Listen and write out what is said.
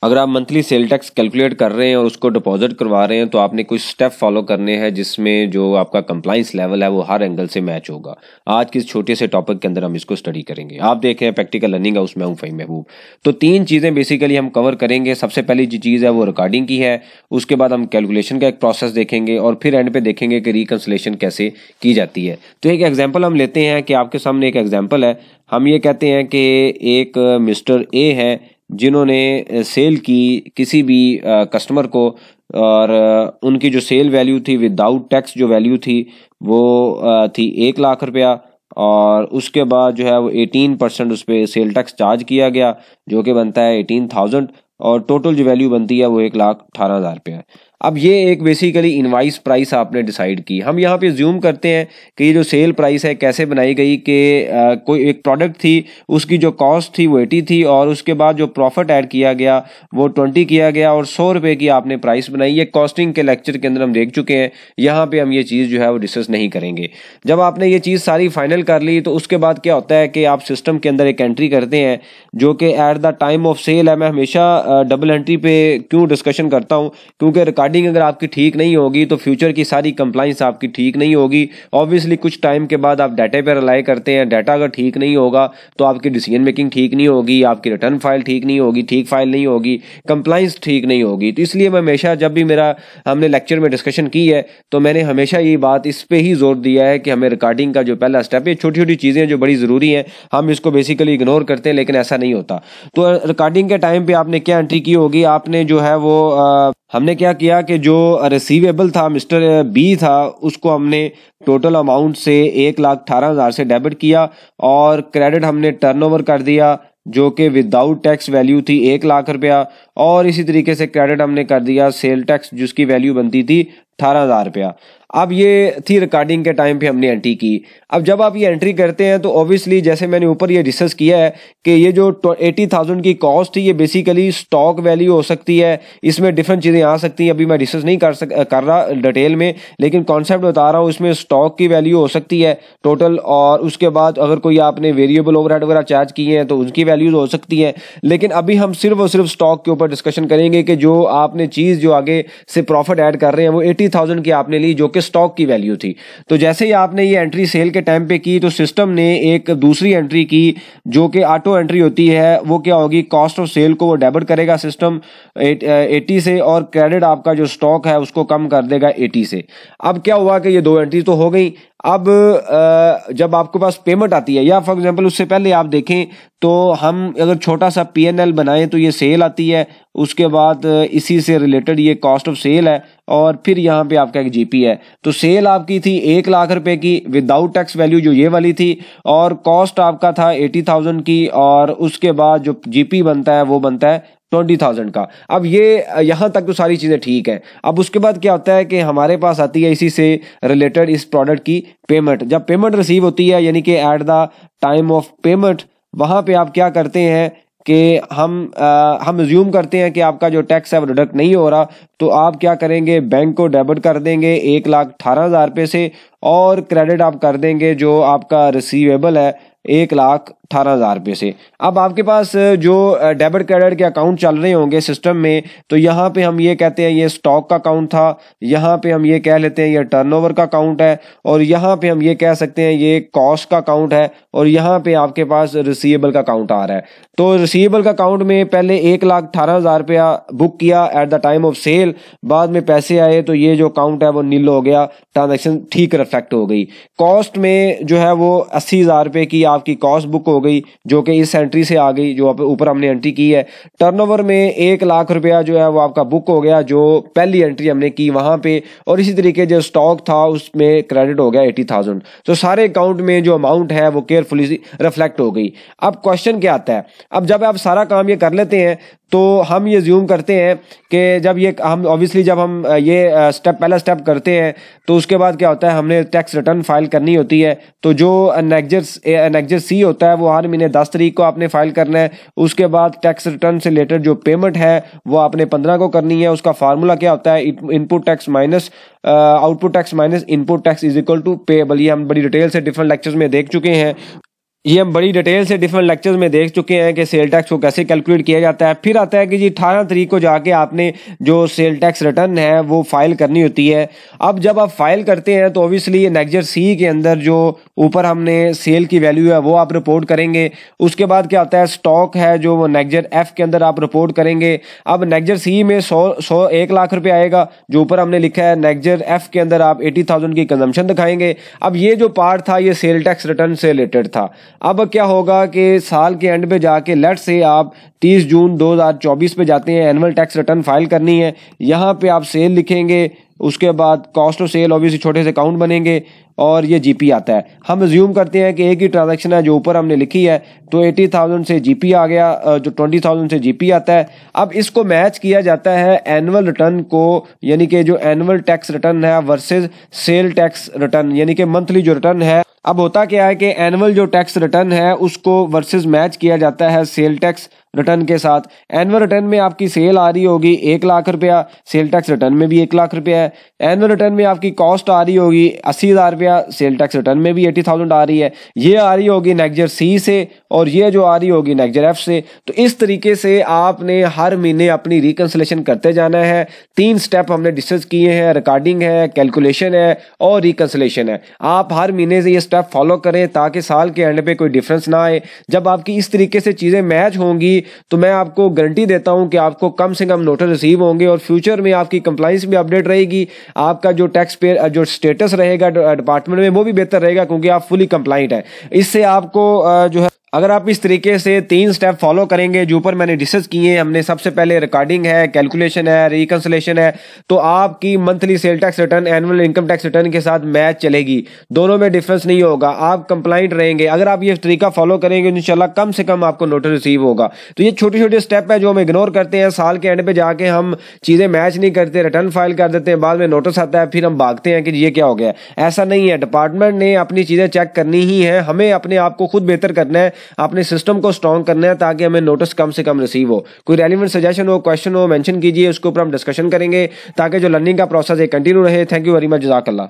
अगर आप monthly sale tax calculate कर रहे हैं और उसको डिपॉजिट करवा रहे हैं तो आपने कुछ स्टेप फॉलो करने हैं जिसमें जो आपका कंप्लाइंस लेवल है वो हर एंगल से मैच होगा। आज के इस छोटे से टॉपिक के अंदर हम इसको स्टडी करेंगे। आप देख रहे हैं प्रैक्टिकल लर्निंग हाउस में हूं फ़हीम महबूब। तो 3 चीज़ें बेसिकली हम कवर करेंगे। सबसे पहली जो चीज़ है वो रिकॉर्डिंग की है, उसके बाद हम कैलकुलेशन का एक प्रोसेस देखेंगे और फिर एंड पे देखेंगे कि रिकंसिलेशन कैसे की जाती है। तो एक एग्जाम्पल हम लेते हैं कि आपके सामने एक एग्जाम्पल है। हम ये कहते हैं कि एक मिस्टर ए है जिन्होंने सेल की किसी भी कस्टमर को, और उनकी जो सेल वैल्यू थी विदाउट टैक्स जो वैल्यू थी वो थी 1 लाख रुपया, और उसके बाद जो है वो 18% उस पर सेल टैक्स चार्ज किया गया जो कि बनता है 18,000, और टोटल जो वैल्यू बनती है वो 1,18,000 रुपया है। अब ये एक बेसिकली इनवाइस प्राइस आपने डिसाइड की। हम यहाँ पे ज्यूम करते हैं कि ये जो सेल प्राइस है कैसे बनाई गई कि कोई एक प्रोडक्ट थी, उसकी जो कॉस्ट थी वो 80 थी और उसके बाद जो प्रॉफिट ऐड किया गया वो 20 किया गया और 100 रुपये की आपने प्राइस बनाई। ये कॉस्टिंग के लेक्चर के अंदर हम देख चुके हैं, यहाँ पे हम ये चीज़ जो है वो डिस्कस नहीं करेंगे। जब आपने ये चीज़ सारी फाइनल कर ली तो उसके बाद क्या होता है कि आप सिस्टम के अंदर एक एंट्री करते हैं जो कि at the time of sale है। मैं हमेशा डबल एंट्री पे क्यों डिस्कशन करता हूँ, क्योंकि रिकॉर्डिंग अगर आपकी ठीक नहीं होगी तो फ्यूचर की सारी कंप्लाइंस आपकी ठीक नहीं होगी। ऑब्वियसली कुछ टाइम के बाद आप डाटा पे रिलाई करते हैं, डाटा अगर ठीक नहीं होगा तो आपकी डिसीजन मेकिंग ठीक नहीं होगी, आपकी रिटर्न फाइल ठीक नहीं होगी, ठीक फाइल नहीं होगी, कंप्लाइंस ठीक नहीं होगी। तो इसलिए मैं हमेशा जब भी हमने लेक्चर में डिस्कशन की है तो मैंने हमेशा ये बात इस पे ही जोर दिया है कि हमें रिकॉर्डिंग का जो पहला स्टेप है, छोटी छोटी चीज़ें जो बड़ी ज़रूरी हैं हम इसको बेसिकली इग्नोर करते हैं, लेकिन ऐसा नहीं होता। तो रिकॉर्डिंग के टाइम पे आपने क्या एंट्री की होगी, आपने जो है वो हमने क्या किया कि जो रिसीवेबल था मिस्टर बी था उसको हमने टोटल अमाउंट से 1,18,000 से डेबिट किया और क्रेडिट हमने टर्नओवर कर दिया जो कि विदाउट टैक्स वैल्यू थी 1 लाख रुपया, और इसी तरीके से क्रेडिट हमने कर दिया सेल टैक्स जिसकी वैल्यू बनती थी 18,000 रुपया। अब ये थी रिकॉर्डिंग के टाइम पे हमने एंट्री की। अब जब आप ये एंट्री करते हैं तो ऑब्वियसली जैसे मैंने ऊपर ये डिस्कस किया है कि ये जो 80,000 की कॉस्ट थी ये बेसिकली स्टॉक वैल्यू हो सकती है, इसमें डिफरेंट चीज़ें आ सकती हैं। अभी मैं डिस्कस नहीं कर रहा डिटेल में, लेकिन कॉन्सेप्ट बता रहा हूँ। इसमें स्टॉक की वैल्यू हो सकती है टोटल, और उसके बाद अगर कोई आपने वेरिएबल ओवरहेड वगैरह चार्ज किए हैं तो उनकी वैल्यूज हो सकती है। लेकिन अभी हम सिर्फ और सिर्फ स्टॉक के ऊपर डिस्कशन करेंगे कि जो आपने चीज़ जो आगे से प्रॉफिट ऐड कर रहे हैं वो 80,000 की आपने ली जो कि स्टॉक की वैल्यू थी। तो जैसे ही आपने ये एंट्री सेल के टाइम पे की तो सिस्टम ने एक दूसरी एंट्री की जो कि ऑटो एंट्री होती है। वो क्या होगी, कॉस्ट ऑफ सेल को वो डेबिट करेगा सिस्टम 80 से, और क्रेडिट आपका जो स्टॉक है उसको कम कर देगा 80 से। अब क्या हुआ कि ये 2 एंट्री तो हो गई। अब जब आपके पास पेमेंट आती है, या फॉर एग्जांपल उससे पहले आप देखें तो हम अगर छोटा सा P&L बनाएं तो ये सेल आती है, उसके बाद इसी से रिलेटेड ये कॉस्ट ऑफ सेल है, और फिर यहाँ पे आपका एक जीपी है। तो सेल आपकी थी 1 लाख रुपए की विदाउट टैक्स वैल्यू जो ये वाली थी, और कॉस्ट आपका था 80,000 की, और उसके बाद जो जीपी बनता है वो बनता है 20,000 का। अब ये यहाँ तक तो सारी चीज़ें ठीक है। अब उसके बाद क्या होता है कि हमारे पास आती है इसी से रिलेटेड इस प्रोडक्ट की पेमेंट। जब पेमेंट रिसीव होती है यानी कि at the time of payment, वहाँ पे आप क्या करते हैं कि हम अज्यूम करते हैं कि आपका जो टैक्स है वो डिडक्ट नहीं हो रहा, तो आप क्या करेंगे, बैंक को डेबिट कर देंगे 1,18,000 रुपये से, और क्रेडिट आप कर देंगे जो आपका रिसीवेबल है 1,18,000 रुपये से। अब आपके पास जो डेबिट क्रेडिट के अकाउंट चल रहे होंगे सिस्टम में, तो यहाँ पे हम ये कहते हैं ये स्टॉक का अकाउंट था, यहाँ पे हम ये कह लेते हैं ये टर्नओवर का अकाउंट है, और यहाँ पे हम ये कह सकते हैं ये कॉस्ट का अकाउंट है, और यहाँ पे आपके पास रिसीवेबल का अकाउंट आ रहा है। तो रिसीवेबल का अकाउंट में पहले 1,18,000 रुपया बुक किया at the time of sale, बाद में पैसे आए तो ये जो अकाउंट है वो नील हो गया, ट्रांजैक्शन ठीक रिफ्लेक्ट हो गई। कॉस्ट में जो है वो 80,000 रुपये की आपकी कॉस्ट बुक हो गई जो कि इस एंट्री से आ गई जो ऊपर हमने एंट्री की है। टर्नओवर में 1 लाख रुपया जो है वो आपका बुक हो गया जो पहली एंट्री हमने की वहां पे, और इसी तरीके जो स्टॉक था उसमें क्रेडिट हो गया 80,000। तो सारे अकाउंट में जो अमाउंट है वो केयरफुली रिफ्लेक्ट हो गई। अब क्वेश्चन क्या आता है, अब जब आप सारा काम ये कर लेते हैं तो हम ये ज्यूम करते हैं कि जब ये हम ऑब्वियसली जब हम ये पहला स्टेप करते हैं तो उसके बाद क्या होता है, हमने टैक्स रिटर्न फाइल करनी होती है। तो जो एनेक्जर सी होता है वो हर महीने 10 तारीख को आपने फाइल करना है। उसके बाद टैक्स रिटर्न से रिलेटेड जो पेमेंट है वो आपने 15 को करनी है। उसका फार्मूला क्या होता है, input tax minus output tax minus input tax is equal to payable. ये हम बड़ी डिटेल से डिफरेंट लेक्चर्स में देख चुके हैं। ये हम बड़ी डिटेल से डिफरेंट लेक्चर्स में देख चुके हैं कि सेल टैक्स को कैसे कैलकुलेट किया जाता है। फिर आता है कि जी 18 तारीख को जाके आपने जो सेल टैक्स रिटर्न है वो फाइल करनी होती है। अब जब आप फाइल करते हैं तो ऑब्वियसली ये नेक्जर सी के अंदर जो ऊपर हमने सेल की वैल्यू है वो आप रिपोर्ट करेंगे। उसके बाद क्या होता है, स्टॉक है जो नेक्जर एफ के अंदर आप रिपोर्ट करेंगे। अब नेक्जर सी में 1 लाख रुपये आएगा, जो ऊपर हमने लिखा है नेक्जर एफ के अंदर आप 80,000 की कंजम्पशन दिखाएंगे। अब ये जो पार्ट था ये सेल टैक्स रिटर्न से रिलेटेड था। अब क्या होगा कि साल के एंड पे जाके लेट से आप 30 जून 2024 पे जाते हैं, एनुअल टैक्स रिटर्न फाइल करनी है। यहाँ पे आप सेल लिखेंगे, उसके बाद कॉस्ट ऑफ सेल ऑब्वियसली छोटे से अकाउंट बनेंगे और ये जीपी आता है। हम अज्यूम करते हैं कि एक ही ट्रांजैक्शन है जो ऊपर हमने लिखी है, तो 80,000 से जीपी आ गया, जो 20,000 से जीपी आता है। अब इसको मैच किया जाता है एनुअल रिटर्न को, यानी कि जो एनुअल टैक्स रिटर्न है वर्सेस सेल टैक्स रिटर्न, यानी कि मंथली जो रिटर्न है। अब होता क्या है कि एनुअल जो टैक्स रिटर्न है उसको वर्सेस मैच किया जाता है सेल टैक्स रिटर्न के साथ। एनुअल रिटर्न में आपकी सेल आ रही होगी 1 लाख रुपया, सेल टैक्स रिटर्न में भी 1 लाख रुपया है। एनुअल रिटर्न में आपकी कॉस्ट आ रही होगी 80,000 रुपया, सेल टैक्स रिटर्न में भी 80,000 आ रही है। ये आ रही होगी नेक्जर सी से और ये जो आ रही होगी नेक्जर एफ से। तो इस तरीके से आपने हर महीने अपनी रिकंसिलेशन करते जाना है। 3 स्टेप हमने डिस्कस किए हैं, रिकॉर्डिंग है, कैलकुलेशन है और रिकंसिलेशन है। आप हर महीने से ये स्टेप फॉलो करें ताकि साल के एंड पे कोई डिफरेंस ना आए। जब आपकी इस तरीके से चीज़ें मैच होंगी तो मैं आपको गारंटी देता हूं कि आपको कम से कम नोटिस रिसीव होंगे और फ्यूचर में आपकी कंप्लाइंस भी अपडेट रहेगी। आपका जो टैक्स पे जो स्टेटस रहेगा डिपार्टमेंट में वो भी बेहतर रहेगा क्योंकि आप फुली कंप्लाइंट है। इससे आपको जो है, अगर आप इस तरीके से 3 स्टेप फॉलो करेंगे जो ऊपर मैंने डिस्कस किए हैं, हमने सबसे पहले रिकॉर्डिंग है, कैलकुलेशन है, रिकंसिलेशन है, तो आपकी monthly sale tax return annual income tax return के साथ मैच चलेगी। दोनों में डिफरेंस नहीं होगा, आप कंप्लाइंट रहेंगे। अगर आप ये तरीका फॉलो करेंगे इंशाल्लाह कम से कम आपको नोटिस रिसीव होगा। तो ये छोटे छोटे स्टेप है जो हम इग्नोर करते हैं। साल के एंड पे जाके हम चीज़ें मैच नहीं करते, रिटर्न फाइल कर देते हैं, बाद में नोटिस आता है, फिर हम भागते हैं कि ये क्या हो गया। ऐसा नहीं है, डिपार्टमेंट ने अपनी चीज़ें चेक करनी ही है। हमें अपने आप को खुद बेहतर करना है, अपने सिस्टम को स्ट्रॉन्ग करना है ताकि हमें नोटिस कम से कम रिसीव हो। कोई रेलिवेंट सजेशन हो, क्वेश्चन हो, मेंशन कीजिए, उसके ऊपर हम डिस्कशन करेंगे ताकि जो लर्निंग का प्रोसेस है कंटिन्यू रहे। थैंक यू वेरी मच, जज़ाकल्लाह।